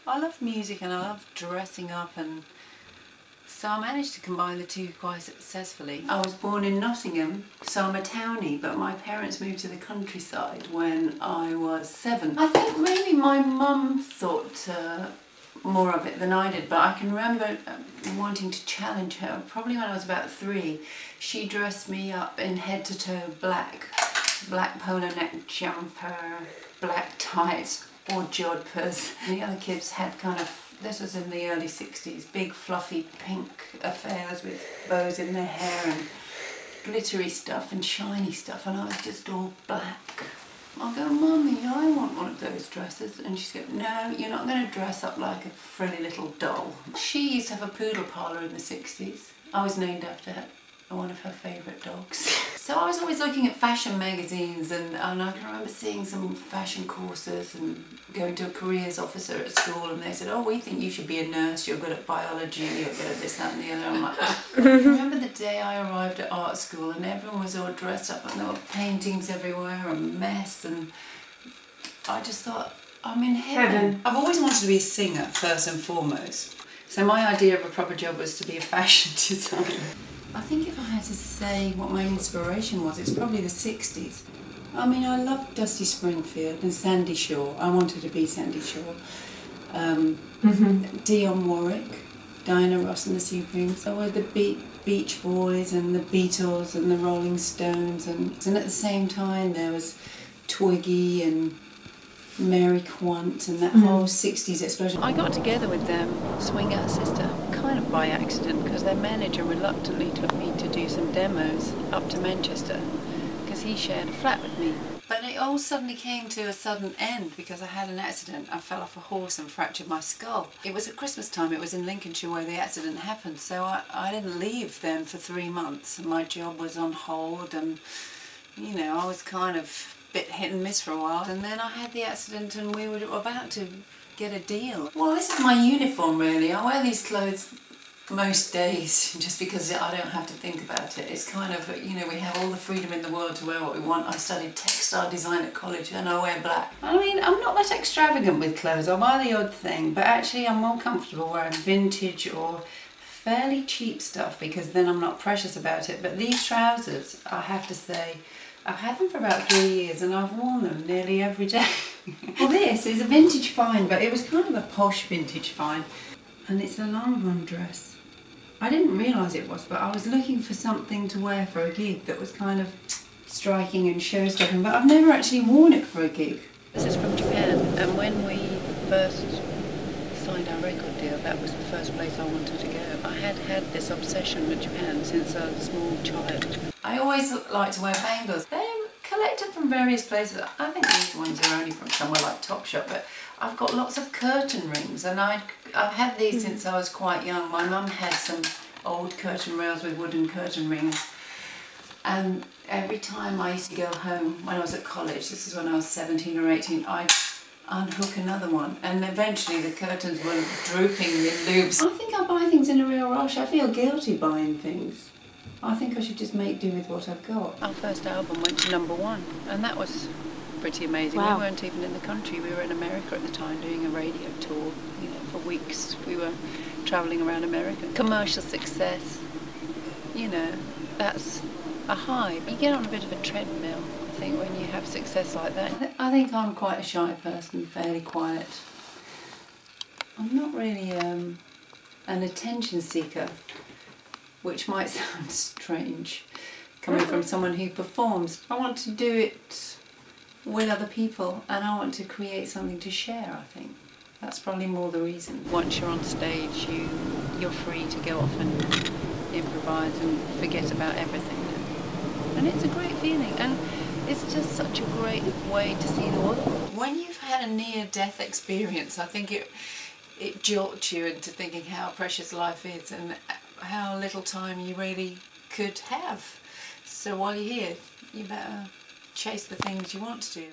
I love music and I love dressing up, and so I managed to combine the two quite successfully. I was born in Nottingham, so I'm a townie, but my parents moved to the countryside when I was 7. I think really my mum thought more of it than I did, but I can remember wanting to challenge her. Probably when I was about 3, she dressed me up in head to toe black polo neck jumper, black tights or jodhpurs. And the other kids had kind of, this was in the early 60s, big fluffy pink affairs with bows in their hair and glittery stuff and shiny stuff, and I was just all black. I'll go, Mummy, I want one of those dresses. And she's going, no, you're not going to dress up like a frilly little doll. She used to have a poodle parlour in the 60s. I was named after her, one of her favourite dogs. So I was always looking at fashion magazines, and I can remember seeing some fashion courses and going to a careers officer at school, and they said, oh, we think you should be a nurse, you're good at biology, you're good at this, that and the other. I'm like, I remember the day I arrived at art school and everyone was all dressed up and there were paintings everywhere, a mess, and I just thought, I'm in heaven. I've always wanted to be a singer first and foremost. So my idea of a proper job was to be a fashion designer. I think if I had to say what my inspiration was, it's probably the 60s. I mean, I loved Dusty Springfield and Sandy Shaw. I wanted to be Sandy Shaw. Dionne Warwick, Diana Ross and the Supremes. There were the Beach Boys and the Beatles and the Rolling Stones. And at the same time there was Twiggy and Mary Quant and that whole 60s explosion. I got together with them, Swing Out Sister, kind of by accident, because their manager reluctantly took me to do some demos up to Manchester because he shared a flat with me. But it all suddenly came to a sudden end because I had an accident. I fell off a horse and fractured my skull. It was at Christmas time, it was in Lincolnshire where the accident happened, so I didn't leave then for 3 months. My job was on hold and, you know, I was kind of bit hit and miss for a while, and then I had the accident and we were about to get a deal. Well, this is my uniform really. I wear these clothes most days just because I don't have to think about it. It's kind of, you know, we have all the freedom in the world to wear what we want. I studied textile design at college and I wear black. I mean, I'm not that extravagant with clothes. I buy the odd thing, but actually I'm more comfortable wearing vintage or fairly cheap stuff because then I'm not precious about it. But these trousers, I have to say, I've had them for about 3 years and I've worn them nearly every day. Well, this is a vintage find, but it was kind of a posh vintage find. And it's a long run dress. I didn't realise it was, but I was looking for something to wear for a gig that was kind of striking and show-stopping, but I've never actually worn it for a gig. This is from Japan, and when we first signed our record deal, that was the first place I wanted to go. I had had this obsession with Japan since I was a small child. I always like to wear bangles. They're collected from various places. I think these ones are only from somewhere like Topshop, but I've got lots of curtain rings, and I've had these since I was quite young. My mum had some old curtain rails with wooden curtain rings, and every time I used to go home when I was at college, this is when I was 17 or 18, I'd unhook another one, and eventually the curtains were drooping in loops. I think I buy things in a real rush. I feel guilty buying things. I think I should just make do with what I've got. Our first album went to #1, and that was pretty amazing. Wow. We weren't even in the country. We were in America at the time doing a radio tour. You know, for weeks we were travelling around America. Commercial success, you know, that's a high. You get on a bit of a treadmill, I think, when you have success like that. I think I'm quite a shy person, fairly quiet. I'm not really an attention seeker, which might sound strange coming from someone who performs. I want to do it with other people and I want to create something to share, I think. That's probably more the reason. Once you're on stage, you're free to go off and improvise and forget about everything. And it's a great feeling, and it's just such a great way to see the world. When you've had a near-death experience, I think it jolts you into thinking how precious life is and how little time you really could have. So while you're here, you better chase the things you want to do.